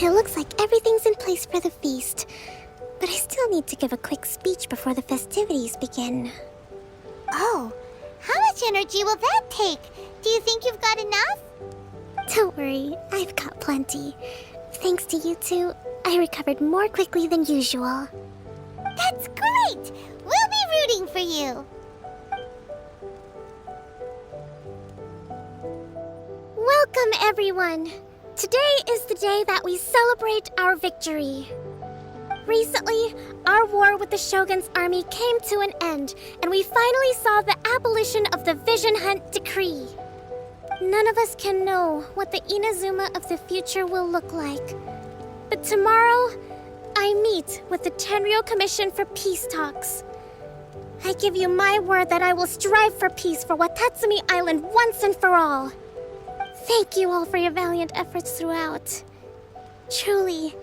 It looks like everything's in place for the feast. But I still need to give a quick speech before the festivities begin. Oh, how much energy will that take? Do you think you've got enough? Don't worry, I've got plenty. Thanks to you two, I recovered more quickly than usual. That's great! We'll be rooting for you. Welcome, everyone! Today is the day that we celebrate our victory. Recently, our war with the Shogun's army came to an end, and we finally saw the abolition of the Vision Hunt Decree. None of us can know what the Inazuma of the future will look like. But tomorrow, I meet with the Tenryou Commission for Peace Talks. I give you my word that I will strive for peace for Watatsumi Island once and for all. Thank you all for your valiant efforts throughout. Truly,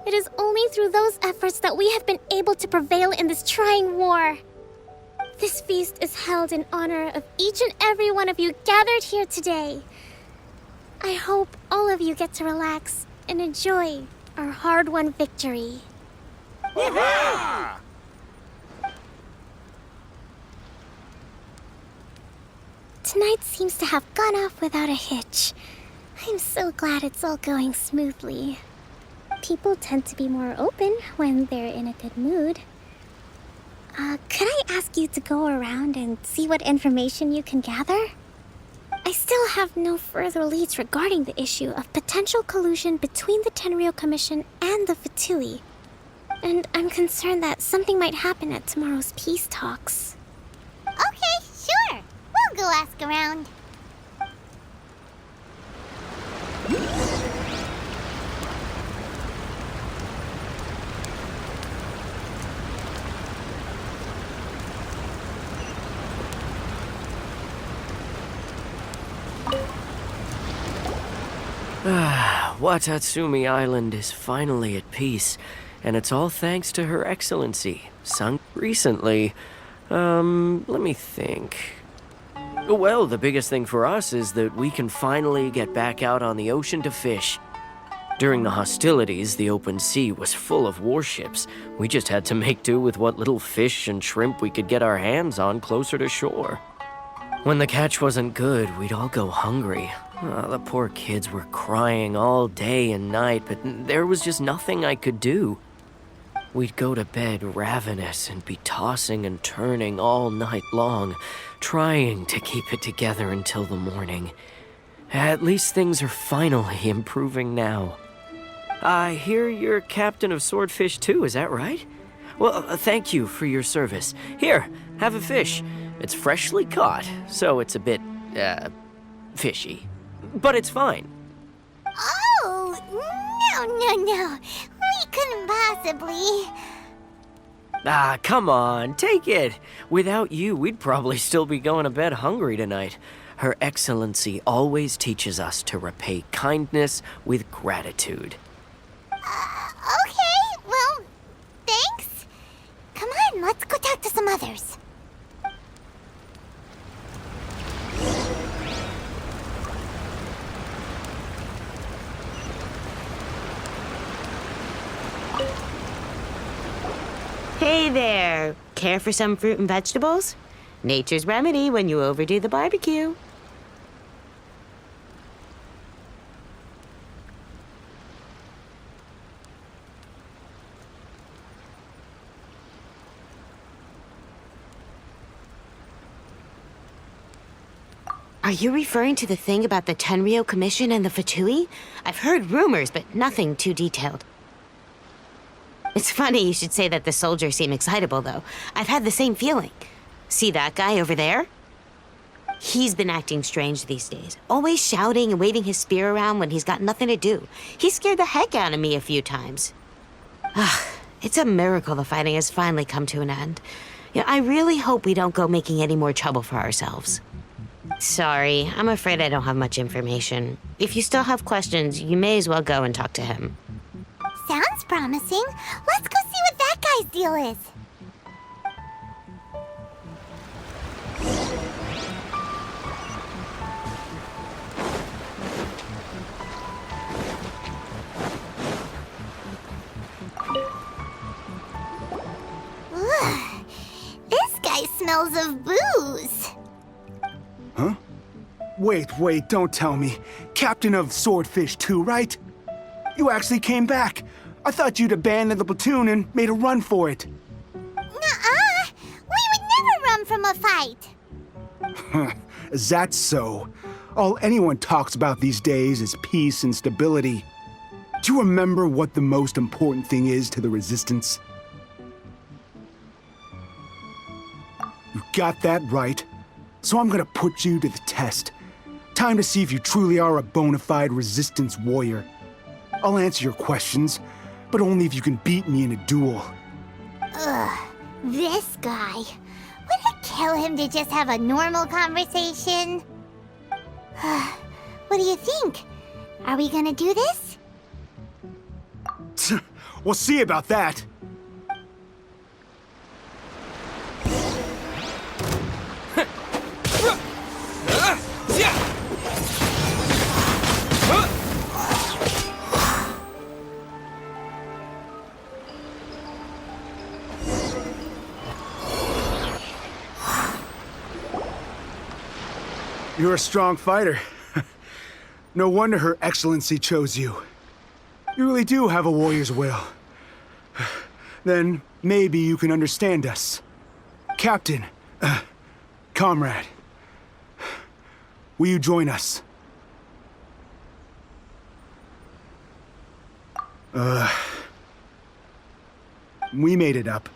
it is only through those efforts that we have been able to prevail in this trying war. This feast is held in honor of each and every one of you gathered here today. I hope all of you get to relax and enjoy our hard-won victory. Hurrah! Tonight seems to have gone off without a hitch. I'm so glad it's all going smoothly. People tend to be more open when they're in a good mood. Could I ask you to go around and see what information you can gather? I still have no further leads regarding the issue of potential collusion between the Tenryou Commission and the Fatui. And I'm concerned that something might happen at tomorrow's peace talks. Okay, sure. We'll go ask around. Watatsumi Island is finally at peace, and it's all thanks to Her Excellency, Sun. Recently, let me think. Well, the biggest thing for us is that we can finally get back out on the ocean to fish. During the hostilities, the open sea was full of warships. We just had to make do with what little fish and shrimp we could get our hands on closer to shore. When the catch wasn't good, we'd all go hungry. The poor kids were crying all day and night, but there was just nothing I could do. We'd go to bed ravenous and be tossing and turning all night long, trying to keep it together until the morning. At least things are finally improving now. I hear you're captain of Swordfish too, is that right? Well, thank you for your service. Here, have a fish. It's freshly caught, so it's a bit, fishy. But it's fine. Oh, no. We couldn't possibly. Come on, take it. Without you, we'd probably still be going to bed hungry tonight. Her Excellency always teaches us to repay kindness with gratitude. Okay, well, thanks. Come on, let's go talk to some others. Hey there! Care for some fruit and vegetables? Nature's remedy when you overdo the barbecue. Are you referring to the thing about the Tenryou Commission and the Fatui? I've heard rumors, but nothing too detailed. It's funny you should say that the soldiers seem excitable, though. I've had the same feeling. See that guy over there? He's been acting strange these days, always shouting and waving his spear around when he's got nothing to do. He scared the heck out of me a few times. It's a miracle the fighting has finally come to an end. I really hope we don't go making any more trouble for ourselves. Sorry, I'm afraid I don't have much information. If you still have questions, you may as well go and talk to him. Sounds promising. Let's go see what that guy's deal is. smells of booze. Huh? Wait, don't tell me. Captain of Swordfish too, right? You actually came back. I thought you'd abandoned the platoon and made a run for it. Nuh-uh. We would never run from a fight. Is that so? All anyone talks about these days is peace and stability. Do you remember what the most important thing is to the Resistance? You got that right. So I'm gonna put you to the test. Time to see if you truly are a bona fide Resistance warrior. I'll answer your questions, but only if you can beat me in a duel. Ugh, this guy. Would it kill him to just have a normal conversation? What do you think? Are we gonna do this? We'll see about that. You're a strong fighter. No wonder Her Excellency chose you. You really do have a warrior's will. Then maybe you can understand us. Captain, comrade, will you join us? We made it up.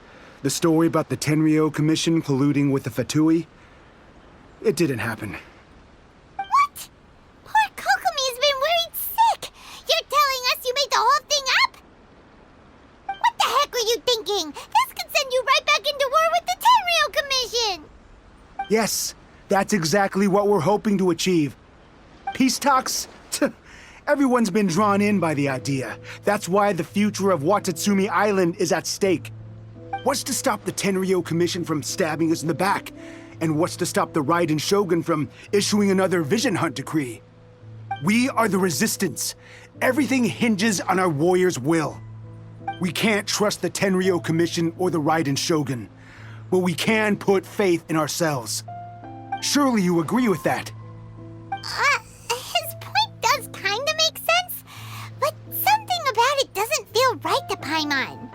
The story about the Tenryou Commission colluding with the Fatui, it didn't happen. What? Poor Kokomi's been worried sick. You're telling us you made the whole thing up? What the heck were you thinking? This could send you right back into war with the Tenryou Commission. Yes, that's exactly what we're hoping to achieve. Peace talks? Everyone's been drawn in by the idea. That's why the future of Watatsumi Island is at stake. What's to stop the Tenryou Commission from stabbing us in the back? And what's to stop the Raiden Shogun from issuing another Vision Hunt decree? We are the Resistance. Everything hinges on our warrior's will. We can't trust the Tenryou Commission or the Raiden Shogun, but we can put faith in ourselves. Surely you agree with that? His point does kind of make sense, but something about it doesn't feel right to Paimon.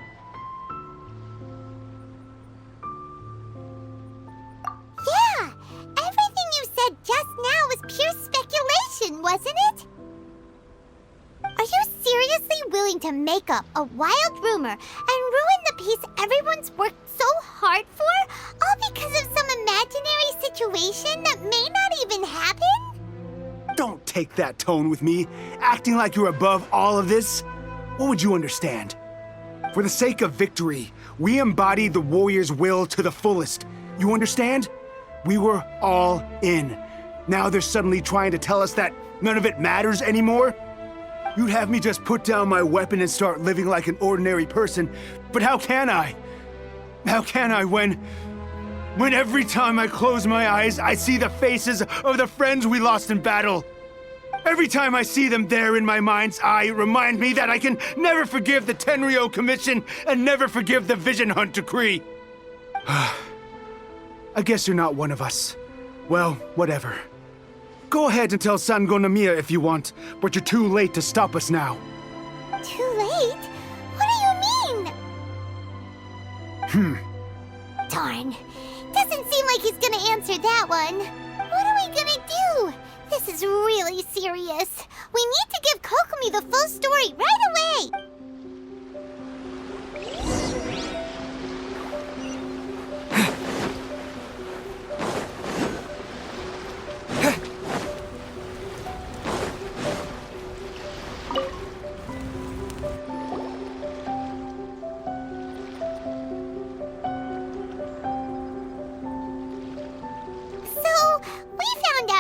Yeah, everything you said just now was pure speculation, wasn't it? Are you seriously willing to make up a wild rumor and ruin the peace everyone's worked so hard for, all because of some imaginary situation that may not even happen? Don't take that tone with me, acting like you're above all of this. What would you understand? For the sake of victory, we embodied the warrior's will to the fullest. You understand? We were all in. Now they're suddenly trying to tell us that none of it matters anymore? You'd have me just put down my weapon and start living like an ordinary person, but how can I? How can I when every time I close my eyes, I see the faces of the friends we lost in battle? Every time I see them there in my mind's eye, it reminds me that I can never forgive the Tenryou Commission and never forgive the Vision Hunt decree. I guess you're not one of us. Well, whatever. Go ahead and tell Sango Nomiya if you want, but you're too late to stop us now. Too late? What do you mean? Darn. Doesn't seem like he's gonna answer that one. What are we gonna do? This is really serious. We need to give Kokomi the full story right away.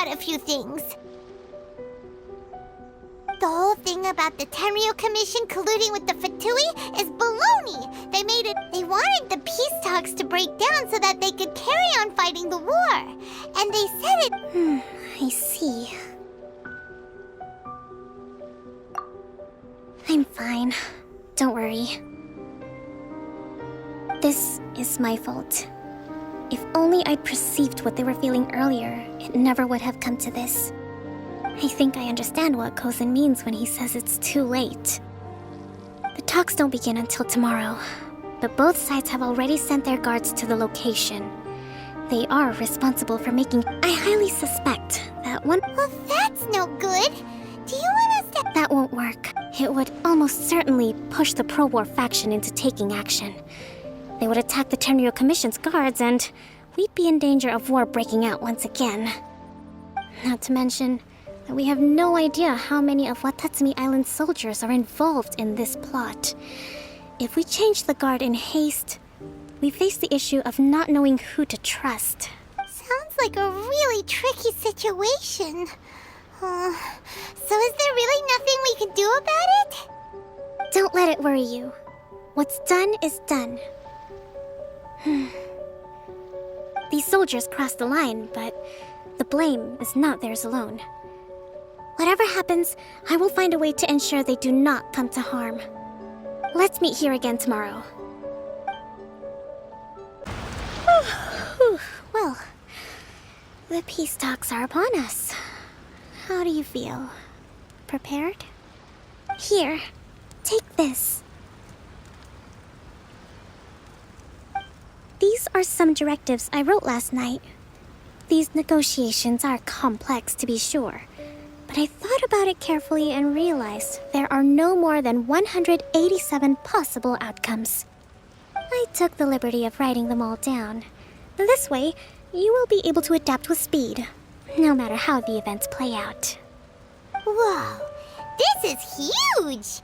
A few things. The whole thing about the Tenryou Commission colluding with the Fatui is baloney. They wanted the peace talks to break down so that they could carry on fighting the war. And they said it... I see. I'm fine. Don't worry. This is my fault. If only I'd perceived what they were feeling earlier, it never would have come to this. I think I understand what Kozin means when he says it's too late. The talks don't begin until tomorrow, but both sides have already sent their guards to the location. They are responsible for making... I highly suspect that one... Well, that's no good. Do you want us to... That won't work. It would almost certainly push the pro-war faction into taking action. They would attack the Tenryou Commission's guards, and we'd be in danger of war breaking out once again. Not to mention that we have no idea how many of Watatsumi Island's soldiers are involved in this plot. If we change the guard in haste, we face the issue of not knowing who to trust. Sounds like a really tricky situation. So is there really nothing we can do about it? Don't let it worry you. What's done is done. These soldiers crossed the line, but the blame is not theirs alone. Whatever happens, I will find a way to ensure they do not come to harm. Let's meet here again tomorrow. Well, the peace talks are upon us. How do you feel? Prepared? Here, take this. These are some directives I wrote last night. These negotiations are complex, to be sure, but I thought about it carefully and realized there are no more than 187 possible outcomes. I took the liberty of writing them all down. This way, you will be able to adapt with speed, no matter how the events play out. Whoa, this is huge!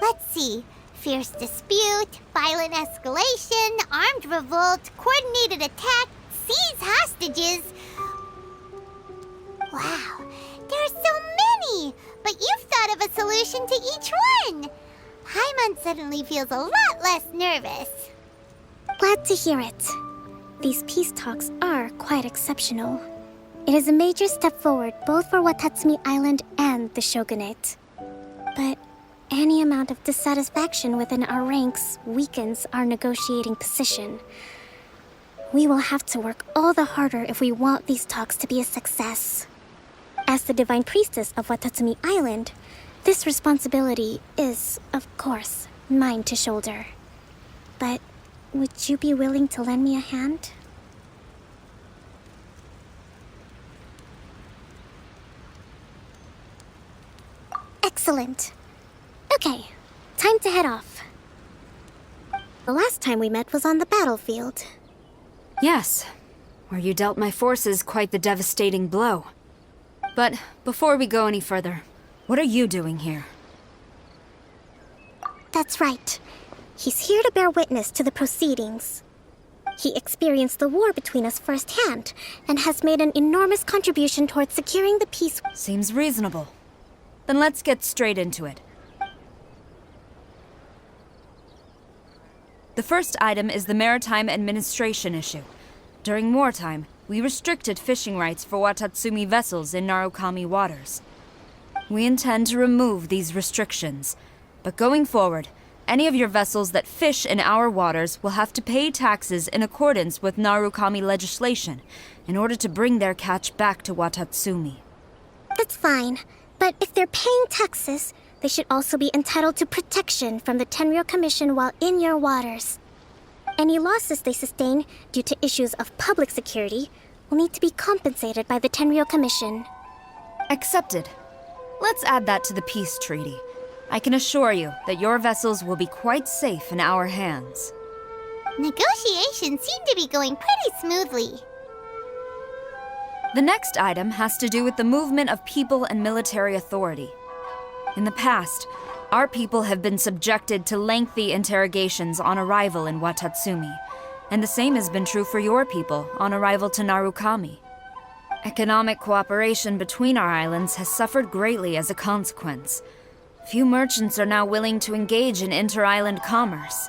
Let's see. Fierce dispute, violent escalation, armed revolt, coordinated attack, seize hostages. Wow, there are so many! But you've thought of a solution to each one! Paimon suddenly feels a lot less nervous. Glad to hear it. These peace talks are quite exceptional. It is a major step forward both for Watatsumi Island and the Shogunate. But any amount of dissatisfaction within our ranks weakens our negotiating position. We will have to work all the harder if we want these talks to be a success. As the Divine Priestess of Watatsumi Island, this responsibility is, of course, mine to shoulder. But would you be willing to lend me a hand? Excellent. Okay, time to head off. The last time we met was on the battlefield. Yes, where you dealt my forces quite the devastating blow. But before we go any further, what are you doing here? That's right. He's here to bear witness to the proceedings. He experienced the war between us firsthand, and has made an enormous contribution towards securing the peace. Seems reasonable. Then let's get straight into it. The first item is the maritime administration issue. During wartime, we restricted fishing rights for Watatsumi vessels in Narukami waters. We intend to remove these restrictions, but going forward, any of your vessels that fish in our waters will have to pay taxes in accordance with Narukami legislation in order to bring their catch back to Watatsumi. That's fine, but if they're paying taxes, they should also be entitled to protection from the Tenryou Commission while in your waters. Any losses they sustain due to issues of public security will need to be compensated by the Tenryou Commission. Accepted. Let's add that to the peace treaty. I can assure you that your vessels will be quite safe in our hands. Negotiations seem to be going pretty smoothly. The next item has to do with the movement of people and military authority. In the past, our people have been subjected to lengthy interrogations on arrival in Watatsumi, and the same has been true for your people on arrival to Narukami. Economic cooperation between our islands has suffered greatly as a consequence. Few merchants are now willing to engage in inter-island commerce.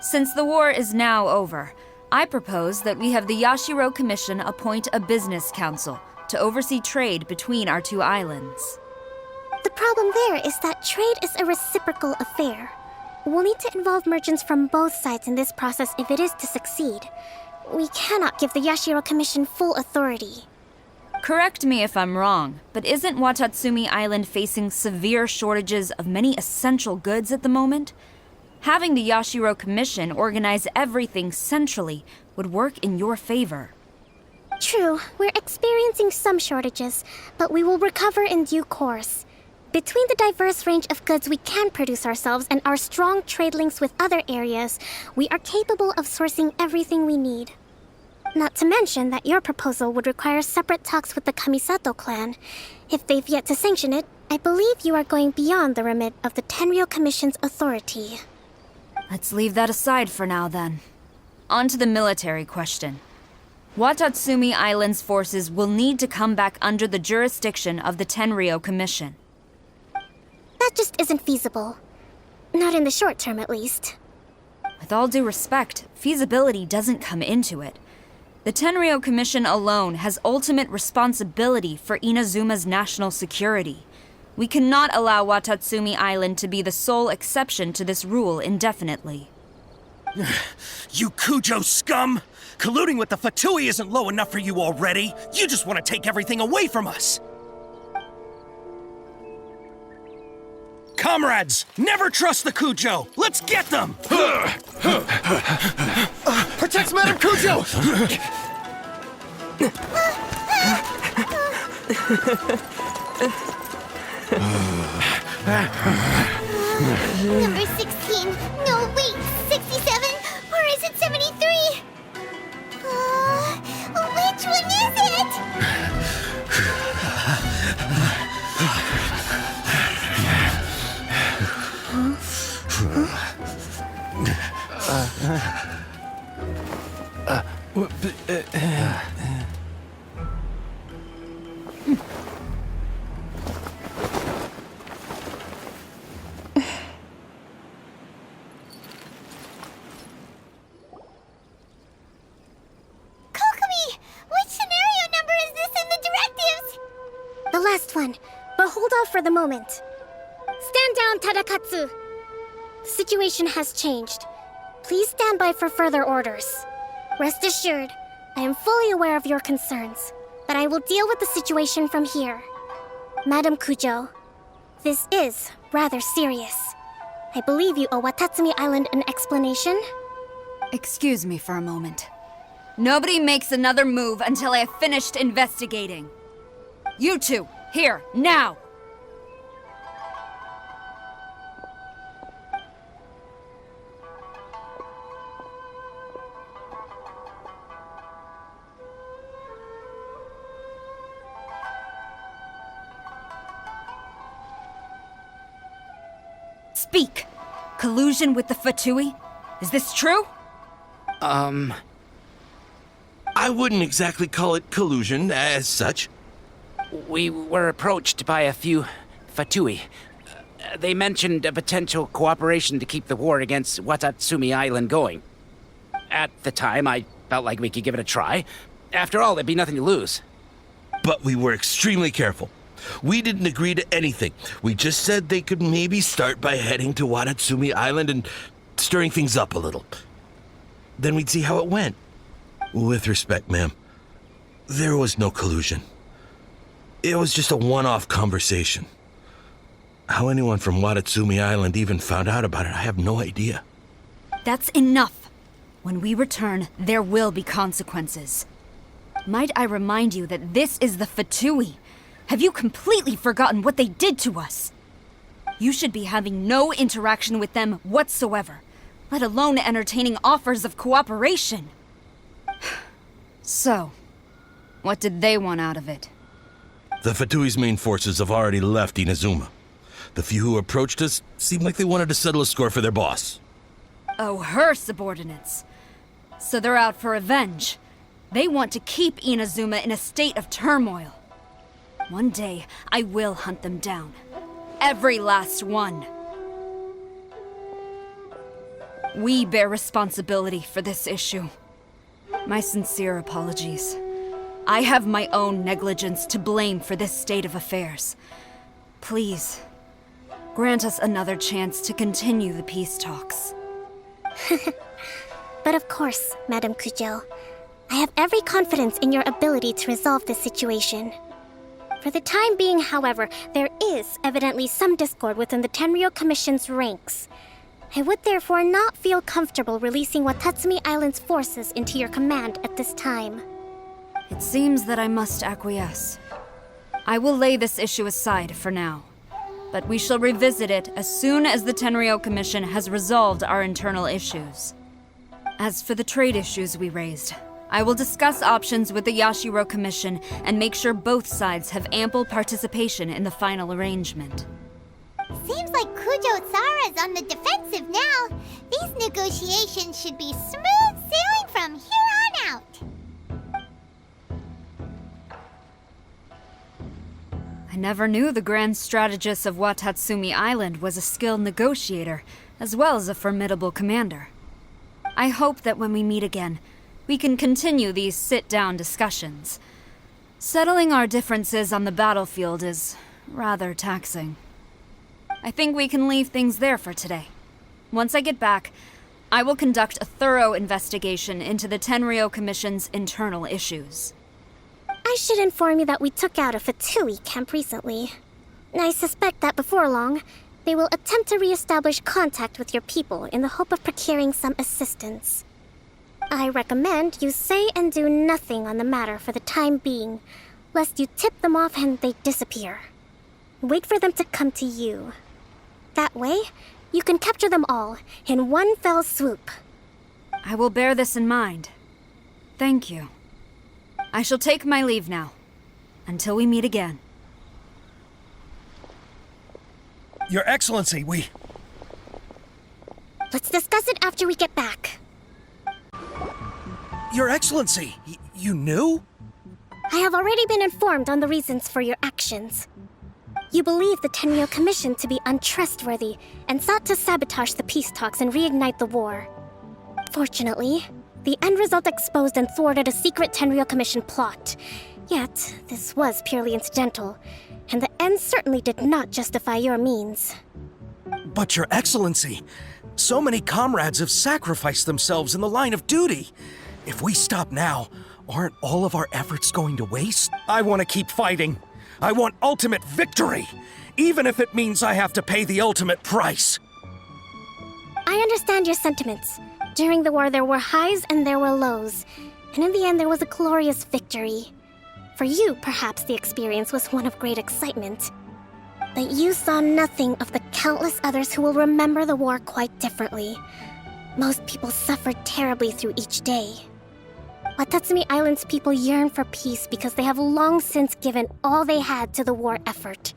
Since the war is now over, I propose that we have the Yashiro Commission appoint a business council to oversee trade between our two islands. The problem there is that trade is a reciprocal affair. We'll need to involve merchants from both sides in this process if it is to succeed. we cannot give the Yashiro Commission full authority. Correct me if I'm wrong, but isn't Watatsumi Island facing severe shortages of many essential goods at the moment? Having the Yashiro Commission organize everything centrally would work in your favor. True, we're experiencing some shortages, but we will recover in due course. Between the diverse range of goods we can produce ourselves and our strong trade links with other areas, we are capable of sourcing everything we need. Not to mention that your proposal would require separate talks with the Kamisato clan. If they've yet to sanction it, I believe you are going beyond the remit of the Tenryou Commission's authority. Let's leave that aside for now, then. On to the military question. Watatsumi Island's forces will need to come back under the jurisdiction of the Tenryou Commission. That just isn't feasible. Not in the short term, at least. With all due respect, feasibility doesn't come into it. The Tenryou Commission alone has ultimate responsibility for Inazuma's national security. We cannot allow Watatsumi Island to be the sole exception to this rule indefinitely. You Kujo scum! Colluding with the Fatui isn't low enough for you already. You just want to take everything away from us. Comrades, never trust the Kujo. Let's get them! Protect Madame Kujo! Number 16. No, wait. 67? Or is it 73? Which one is it? Kokomi, which scenario number is this in the directives? The last one, but hold off for the moment. Stand down, Tadakatsu. The situation has changed. Please stand by for further orders. Rest assured, I am fully aware of your concerns, but I will deal with the situation from here. Madam Kujo, this is rather serious. I believe you owe Watatsumi Island an explanation. Excuse me for a moment. Nobody makes another move until I have finished investigating. You two, here, now! Speak! Collusion with the Fatui? Is this true? I wouldn't exactly call it collusion as such. We were approached by a few Fatui. They mentioned a potential cooperation to keep the war against Watatsumi Island going. At the time, I felt like we could give it a try. After all, there'd be nothing to lose. But we were extremely careful. We didn't agree to anything. We just said they could maybe start by heading to Watatsumi Island and stirring things up a little. Then we'd see how it went. With respect, ma'am, there was no collusion. It was just a one-off conversation. How anyone from Watatsumi Island even found out about it, I have no idea. That's enough. When we return, there will be consequences. Might I remind you that this is the Fatui? Have you completely forgotten what they did to us? You should be having no interaction with them whatsoever, let alone entertaining offers of cooperation. So, what did they want out of it? The Fatui's main forces have already left Inazuma. The few who approached us seemed like they wanted to settle a score for their boss. Oh, her subordinates. So they're out for revenge. They want to keep Inazuma in a state of turmoil. One day, I will hunt them down. Every last one. We bear responsibility for this issue. My sincere apologies. I have my own negligence to blame for this state of affairs. Please, grant us another chance to continue the peace talks. But of course, Madam Kujo, I have every confidence in your ability to resolve this situation. For the time being, however, there is evidently some discord within the Tenryou Commission's ranks. I would therefore not feel comfortable releasing Watatsumi Island's forces into your command at this time. It seems that I must acquiesce. I will lay this issue aside for now, but we shall revisit it as soon as the Tenryou Commission has resolved our internal issues. As for the trade issues we raised, I will discuss options with the Yashiro Commission and make sure both sides have ample participation in the final arrangement. Seems like Kujo-sara's on the defensive now. These negotiations should be smooth sailing from here on out. I never knew the grand strategist of Watatsumi Island was a skilled negotiator, as well as a formidable commander. I hope that when we meet again, we can continue these sit-down discussions. Settling our differences on the battlefield is rather taxing. I think we can leave things there for today. Once I get back, I will conduct a thorough investigation into the Tenryou Commission's internal issues. I should inform you that we took out a Fatui camp recently. I suspect that before long, they will attempt to re-establish contact with your people in the hope of procuring some assistance. I recommend you say and do nothing on the matter for the time being, lest you tip them off and they disappear. Wait for them to come to you. That way, you can capture them all in one fell swoop. I will bear this in mind. Thank you. I shall take my leave now. Until we meet again. Your Excellency, Let's discuss it after we get back. Your Excellency, you knew? I have already been informed on the reasons for your actions. You believe the Tenryou Commission to be untrustworthy and sought to sabotage the peace talks and reignite the war. Fortunately, the end result exposed and thwarted a secret Tenryou Commission plot. Yet, this was purely incidental, and the end certainly did not justify your means. But Your Excellency, so many comrades have sacrificed themselves in the line of duty. If we stop now, aren't all of our efforts going to waste? I want to keep fighting. I want ultimate victory, even if it means I have to pay the ultimate price. I understand your sentiments. During the war, there were highs and there were lows, and in the end, there was a glorious victory. For you, perhaps the experience was one of great excitement. But you saw nothing of the countless others who will remember the war quite differently. Most people suffered terribly through each day. Watatsumi Island's people yearn for peace because they have long since given all they had to the war effort.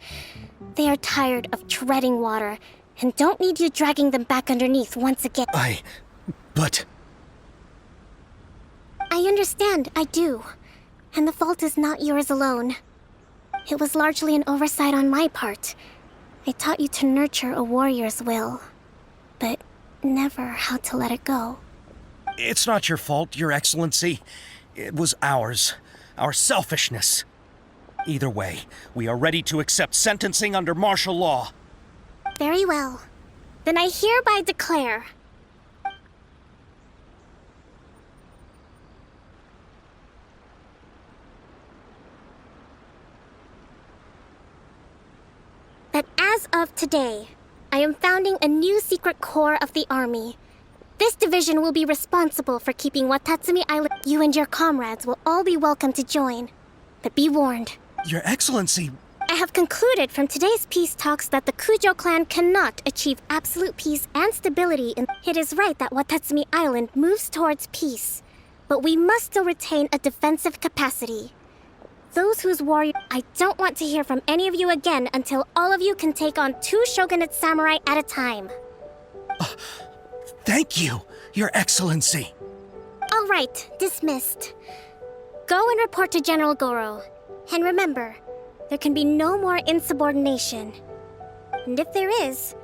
They are tired of treading water and don't need you dragging them back underneath once again. But... I understand, I do. And the fault is not yours alone. It was largely an oversight on my part. I taught you to nurture a warrior's will, but never how to let it go. It's not your fault, Your Excellency. It was ours. Our selfishness. Either way, we are ready to accept sentencing under martial law. Very well. Then I hereby declare... that as of today, I am founding a new secret corps of the army. This division will be responsible for keeping Watatsumi Island. You and your comrades will all be welcome to join. But be warned. Your Excellency... I have concluded from today's peace talks that the Kujo clan cannot achieve absolute peace and stability. It is right that Watatsumi Island moves towards peace, but we must still retain a defensive capacity. Those whose warrior... I don't want to hear from any of you again until all of you can take on 2 shogunate samurai at a time. Thank you, Your Excellency. All right, dismissed. Go and report to General Goro. And remember, there can be no more insubordination. And if there is,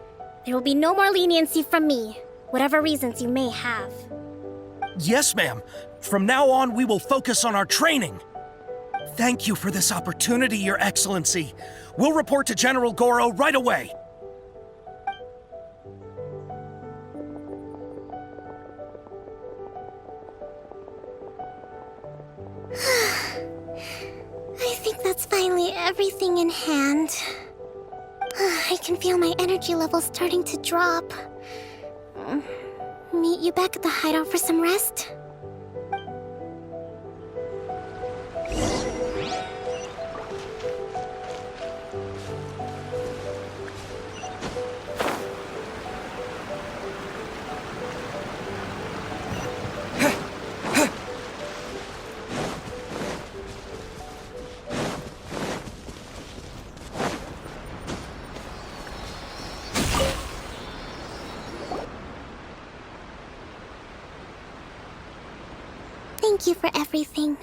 there will be no more leniency from me, whatever reasons you may have. Yes, ma'am. From now on, we will focus on our training. Thank you for this opportunity, Your Excellency. We'll report to General Goro right away. That's finally everything in hand. I can feel my energy level starting to drop. Meet you back at the hideout for some rest? Thank you for everything.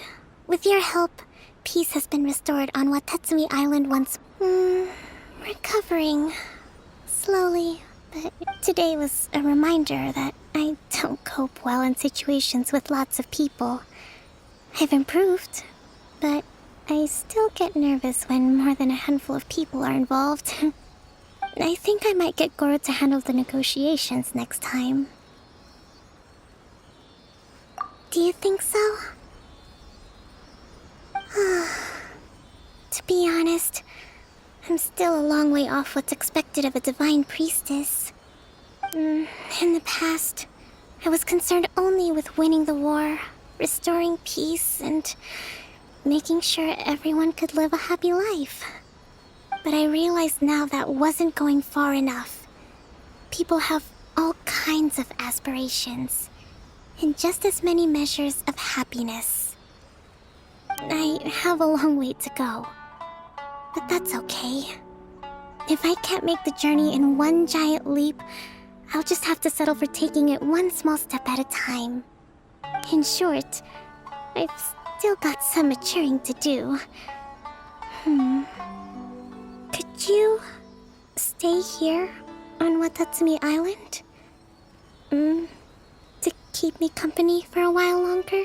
With your help, peace has been restored on Watatsumi Island once. Recovering. Slowly, but today was a reminder that I don't cope well in situations with lots of people. I've improved, but I still get nervous when more than a handful of people are involved. I think I might get Goro to handle the negotiations next time. Do you think so? To be honest, I'm still a long way off what's expected of a divine priestess. In the past, I was concerned only with winning the war, restoring peace, and making sure everyone could live a happy life. But I realize now that wasn't going far enough. People have all kinds of aspirations, and just as many measures of happiness. I have a long way to go, but that's okay. If I can't make the journey in one giant leap, I'll just have to settle for taking it one small step at a time. In short, I've still got some maturing to do. Could you stay here on Watatsumi Island? To keep me company for a while longer?